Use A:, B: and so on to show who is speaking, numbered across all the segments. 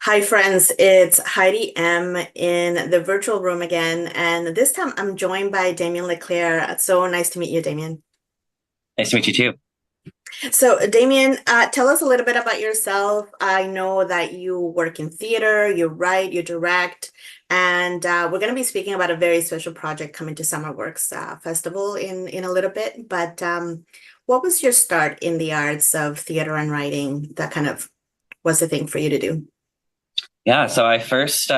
A: Hi, friends. It's Heidi M in the virtual room again. And this time I'm joined by Damien Leclerc. It's so nice to meet you, Damien.
B: Nice to meet you too.
A: So, Damien, tell us a little bit about yourself. I know that you work in theater, you write, you direct, and we're going to be speaking about a very special project coming to SummerWorks Festival in a little bit. But what was your start in the arts of theater and writing that kind of was the thing for you to do?
B: Yeah, so I first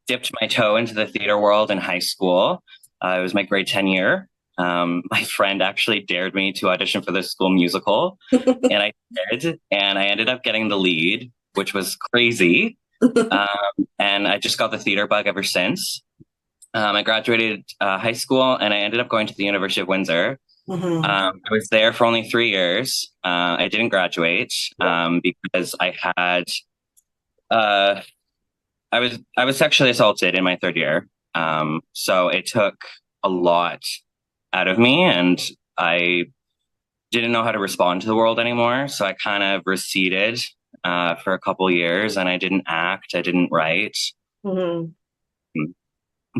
B: dipped my toe into the theater world in high school. It was my grade 10 year. My friend actually dared me to audition for the school musical, and I did, and I ended up getting the lead, which was crazy. Um, and I just got the theater bug ever since. I graduated high school, and I ended up going to the University of Windsor.
A: Mhm.
B: I was there for only 3 years. I didn't graduate because uh, I was sexually assaulted in my third year. So it took a lot out of me, and I didn't know how to respond to the world anymore. So I kind of receded for a couple years, and I didn't act, I didn't write,
A: Mhm.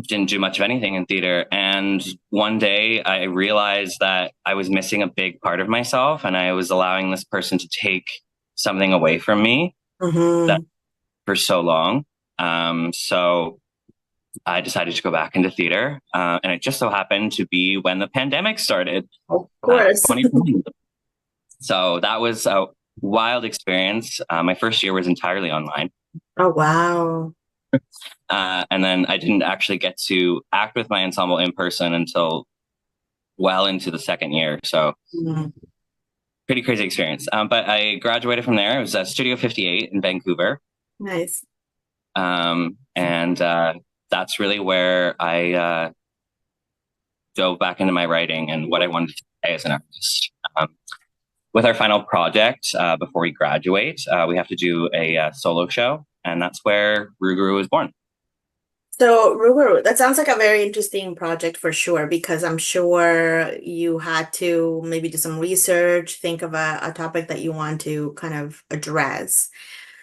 B: didn't do much of anything in theater. And one day I realized that I was missing a big part of myself, and I was allowing this person to take something away from me that
A: Mhm.
B: for so long. So I decided to go back into theater, and it just so happened to be when the pandemic started,
A: Of course.
B: 2020. So that was a wild experience. My first year was entirely online,
A: Oh, wow.
B: and then I didn't actually get to act with my ensemble in person until well into the second year. So
A: Mhm.
B: pretty crazy experience. But I graduated from there. It was Studio 58 in Vancouver,
A: Nice.
B: and that's really where I dove back into my writing and what I wanted to say as an artist. Um, with our final project before we graduate, we have to do a solo show, and that's where Ruguru was born.
A: So, Ruberu, that sounds like a very interesting project for sure, because I'm sure you had to maybe do some research, think of a topic that you want to kind of address.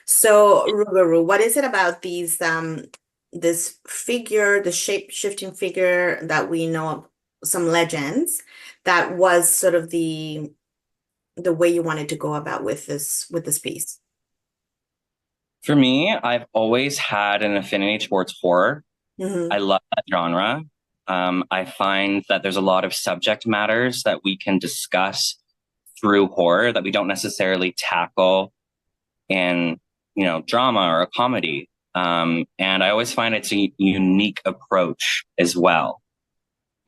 A: So, Ruberu, what is it about this figure, the shape-shifting figure that we know of some legends, that was sort of the way you wanted to go about with this piece?
B: For me, I've always had an affinity towards horror. I
A: Hmm.
B: love that genre. I find that there's a lot of subject matters that we can discuss through horror that we don't necessarily tackle in, drama or a comedy. And I always find it's a unique approach as well.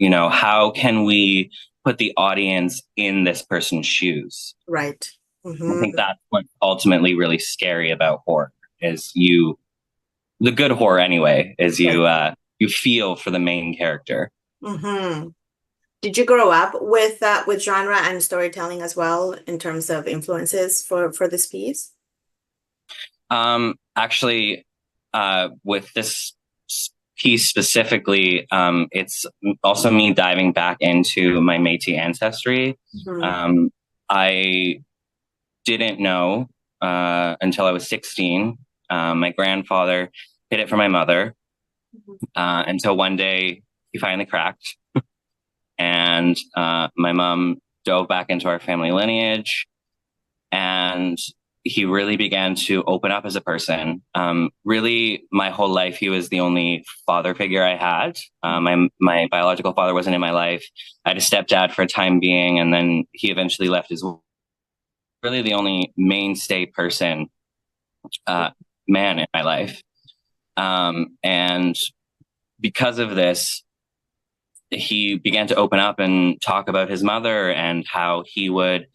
B: How can we put the audience in this person's shoes?
A: Right.
B: I
A: Hmm.
B: think that's what's ultimately really scary about horror is the good horror anyway, is
A: Yes.
B: you feel for the main character.
A: Hmm. Did you grow up with genre and storytelling as well in terms of influences for this piece?
B: Actually, with this piece specifically, it's also me diving back into my Métis ancestry.
A: Hmm.
B: Um, I didn't know until I was 16. My grandfather hid it from my mother until one day he finally cracked, and my mom dove back into our family lineage, and he really began to open up as a person. Really, my whole life, he was the only father figure I had. My biological father wasn't in my life. I had a stepdad for a time being, and then he eventually left as well. Really the only mainstay person, uh, man in my life. And because of this, he began to open up and talk about his mother and how he would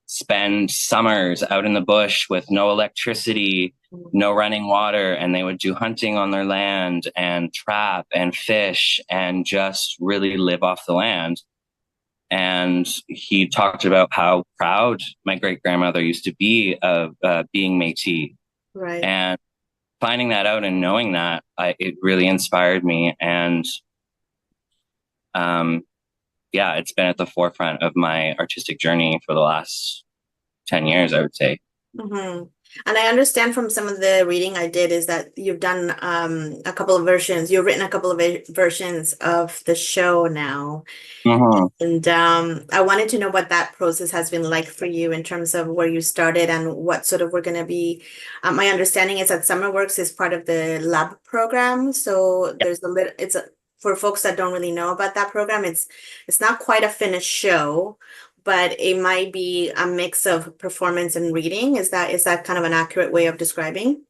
B: spend summers out in the bush with no electricity, no running water, and they would do hunting on their land and trap and fish and just really live off the land. And he talked about how proud my great grandmother used to be of being Métis.
A: Right.
B: And finding that out and knowing that, it really inspired me. And um, yeah, it's been at the forefront of my artistic journey for the last 10 years, I would say.
A: Hmm. And I understand from some of the reading I did is that you've done a couple of versions, you've written a couple of versions of the show now.
B: Mhm.
A: And I wanted to know what that process has been like for you in terms of where you started and what sort of we're going to be. My understanding is that SummerWorks is part of the lab program. So there's a little, for folks that don't really know about that program, it's not quite a finished show, but it might be a mix of performance and reading. Is that kind of an accurate way of describing?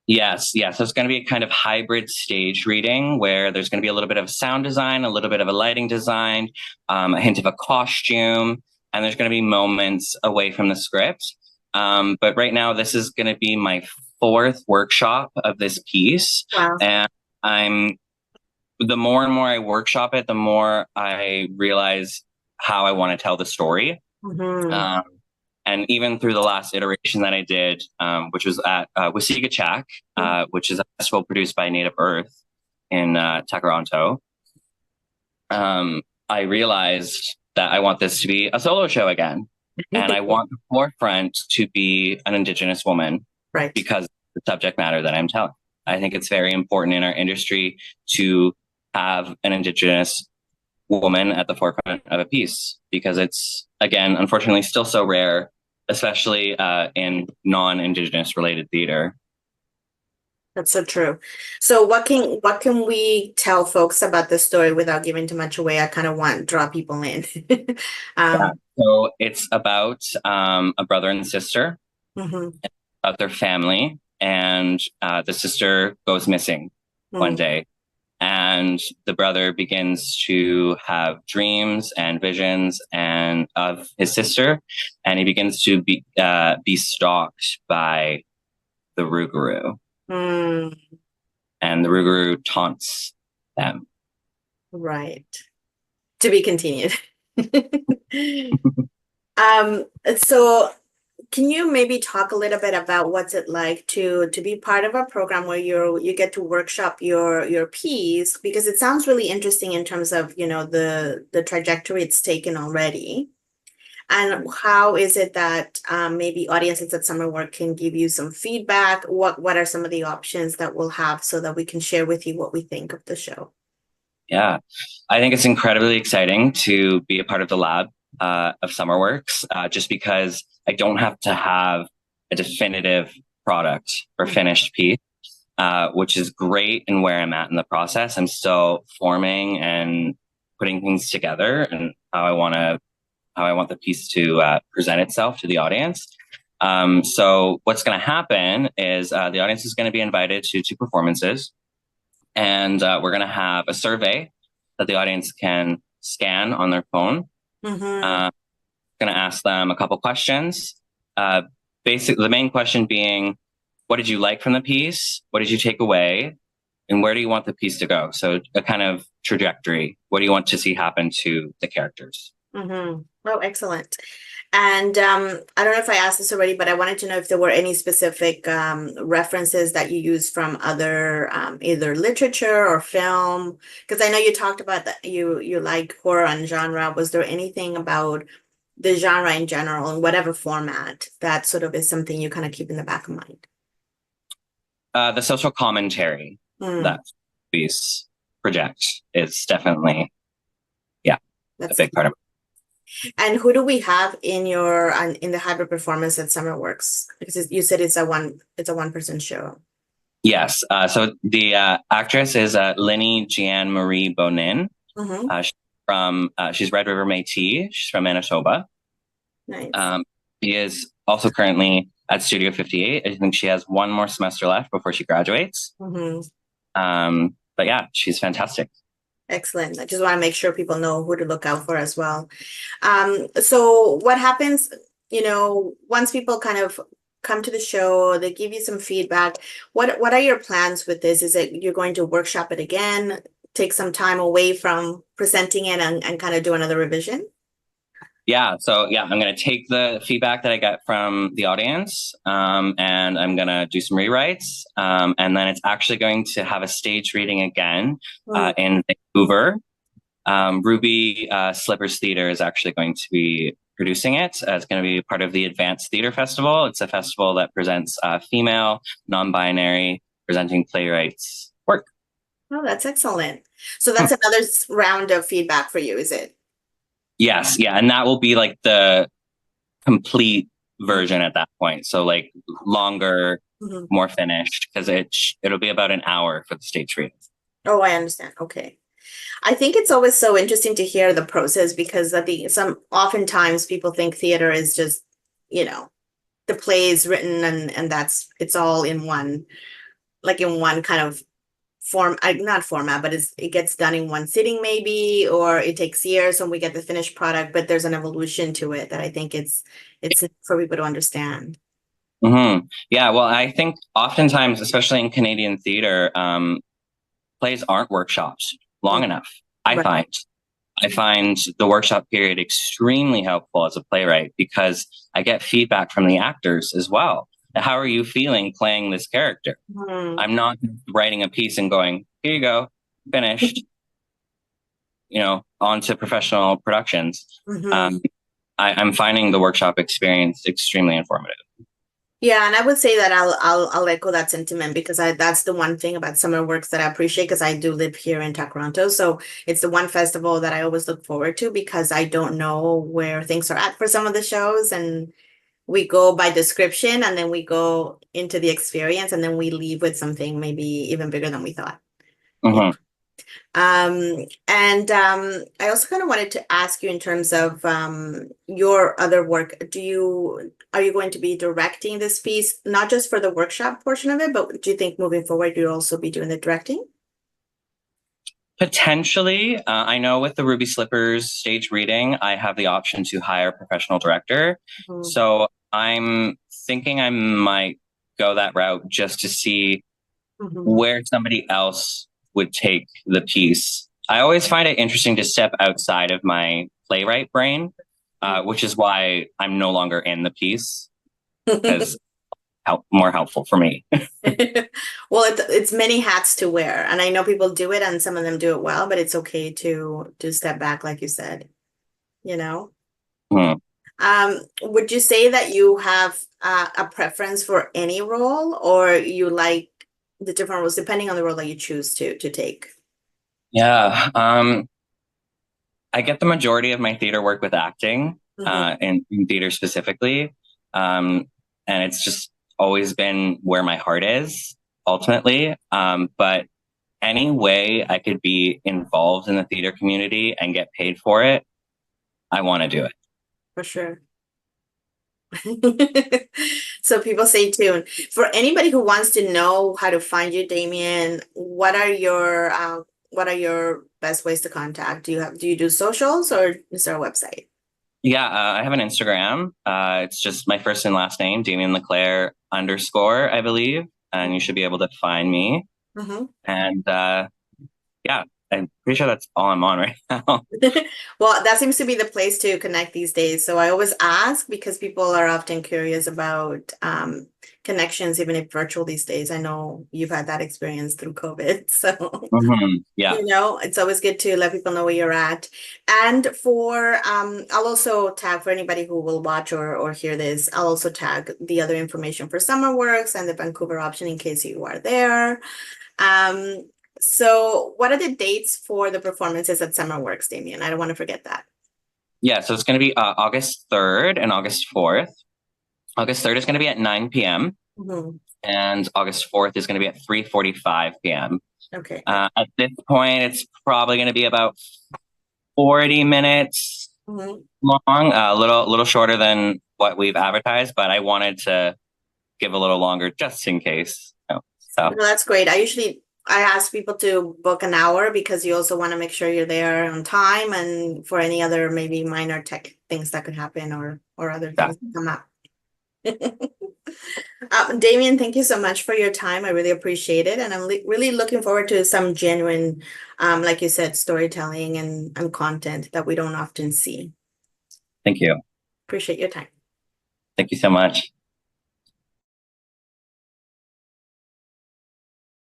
B: Yes, yes. So it's going to be a kind of hybrid stage reading where there's going to be a little bit of sound design, a little bit of a lighting design, a hint of a costume, and there's going to be moments away from the script. But right now, this is going to be my fourth workshop of this piece,
A: Wow.
B: and I'm the more and more I workshop it, the more I realize how I want to tell the story.
A: Mm-hmm.
B: Um, and even through the last iteration that I did, which was at Wasigachak, which is a festival produced by Native Earth in Takaranto, I realized that I want this to be a solo show again. And I want the forefront to be an Indigenous woman,
A: Right.
B: because of the subject matter that I'm telling. I think it's very important in our industry to have an Indigenous woman at the forefront of a piece, because it's, again, unfortunately still so rare, especially in non-Indigenous related theater.
A: That's so true. So what can we tell folks about this story without giving too much away? I kind of want to draw people in.
B: Yeah.
A: um,
B: So it's about a brother and sister,
A: mhm,
B: about their family, and the sister goes missing one
A: mm,
B: day. And the brother begins to have dreams and visions and of his sister, and he begins to be stalked by the Rougarou,
A: mm,
B: and the Rougarou taunts them.
A: right. To be continued. Um, so can you maybe talk a little bit about what's it like to be part of a program where you get to workshop your piece, because it sounds really interesting in terms of, the trajectory it's taken already. And how is it that maybe audiences at Summer Work can give you some feedback? What are some of the options that we'll have so that we can share with you what we think of the show?
B: Yeah, I think it's incredibly exciting to be a part of the lab of SummerWorks, just because I don't have to have a definitive product or finished piece, which is great in where I'm at in the process. I'm still forming and putting things together, and how I want the piece to present itself to the audience. So what's going to happen is the audience is going to be invited to two performances, and we're going to have a survey that the audience can scan on their phone.
A: Mm-hmm.
B: Going to ask them a couple questions. Basically, the main question being, what did you like from the piece? What did you take away? And where do you want the piece to go? So a kind of trajectory. What do you want to see happen to the characters?
A: Mm-hmm. Oh, excellent. And I don't know if I asked this already, but I wanted to know if there were any specific references that you use from other either literature or film, because I know you talked about that you like horror and genre. Was there anything about the genre in general, in whatever format, that sort of is something you kind of keep in the back of mind?
B: The social commentary
A: Mm,
B: that piece projects is definitely, yeah, a
A: that's
B: big part of it.
A: And who do we have in your in the hybrid performance at SummerWorks? Because you said it's a one person show.
B: Yes. So the actress is Lenny Jeanne Marie Bonin.
A: Mm-hmm.
B: She's she's Red River Métis. She's from Manitoba.
A: Nice.
B: Um, she is also currently at Studio 58. I think she has one more semester left before she graduates.
A: Mm-hmm.
B: But yeah, she's fantastic.
A: Excellent. I just want to make sure people know who to look out for as well. So what happens, once people kind of come to the show, they give you some feedback. What are your plans with this? Is it you're going to workshop it again, take some time away from presenting it and kind of do another revision?
B: Yeah, so yeah, I'm gonna take the feedback that I get from the audience, and I'm gonna do some rewrites, and then it's actually going to have a stage reading again
A: Mm,
B: in Vancouver. Ruby Slippers Theater is actually going to be producing it. It's going to be part of the Advanced Theater Festival. It's a festival that presents female, non-binary, presenting playwrights work.
A: Oh, that's excellent. So that's another round of feedback for you, is it?
B: Yes, yeah, and that will be like the complete version at that point. So like longer, more finished, because it'll be about an hour for the stage reading.
A: Oh, I understand. Okay. I think it's always so interesting to hear the process because I think oftentimes people think theater is just, the play is written and it's all in one, like in one kind of not format, but it gets done in one sitting maybe, or it takes years and we get the finished product, but there's an evolution to it that I think it's for people to understand.
B: Yeah, well, I think oftentimes, especially in Canadian theater, plays aren't workshops long enough. I find the workshop period extremely helpful as a playwright because I get feedback from the actors as well. How are you feeling playing this character? I'm not writing a piece and going, here you go, finished, on to professional productions. I'm finding the workshop experience extremely informative.
A: Yeah, and I would say that I'll echo that sentiment because that's the one thing about Summer Works that I appreciate because I do live here in Toronto. So it's the one festival that I always look forward to because I don't know where things are at for some of the shows, and we go by description and then we go into the experience and then we leave with something maybe even bigger than we thought. I also kind of wanted to ask you in terms of your other work, are you going to be directing this piece, not just for the workshop portion of it, but do you think moving forward you'll also be doing the directing?
B: Potentially. I know with the Ruby Slippers stage reading, I have the option to hire a professional director. So I'm thinking I might go that route just to see where somebody else would take the piece. I always find it interesting to step outside of my playwright brain, which is why I'm no longer in the piece, because more helpful for me.
A: Well, it's many hats to wear, and I know people do it and some of them do it well, but it's okay to step back, like you said, would you say that you have a preference for any role, or you like the different roles depending on the role that you choose to take?
B: Yeah, I get the majority of my theater work with acting, in theater specifically, and it's just always been where my heart is ultimately. But any way I could be involved in the theater community and get paid for it, I want to do it.
A: For sure. So people stay tuned. For anybody who wants to know how to find you, Damien, what are your best ways to contact? Do you do socials or is there a website?
B: Yeah, I have an Instagram. It's just my first and last name, Damien Leclaire _ I believe, and you should be able to find me. And yeah, I'm pretty sure that's all I'm on right now.
A: Well, that seems to be the place to connect these days. So I always ask because people are often curious about connections, even if virtual these days. I know you've had that experience through COVID. So,
B: yeah,
A: it's always good to let people know where you're at. And I'll also tag for anybody who will watch or hear this, I'll also tag the other information for Summer Works and the Vancouver option in case you are there. So what are the dates for the performances at Summer Works, Damien? I don't want to forget that.
B: Yeah, so it's going to be August 3rd and August 4th. August 3rd is going to be at 9 p.m. And August 4th is going to be at 3:45 p.m.
A: Okay.
B: At this point, it's probably going to be about 40 minutes long, a little shorter than what we've advertised, but I wanted to give a little longer just in case. So
A: no, that's great. I ask people to book an hour because you also want to make sure you're there on time and for any other maybe minor tech things that could happen or other things that come up. Damien, thank you so much for your time. I really appreciate it. And I'm really looking forward to some genuine, like you said, storytelling and content that we don't often see.
B: Thank you.
A: Appreciate your time.
B: Thank you so much.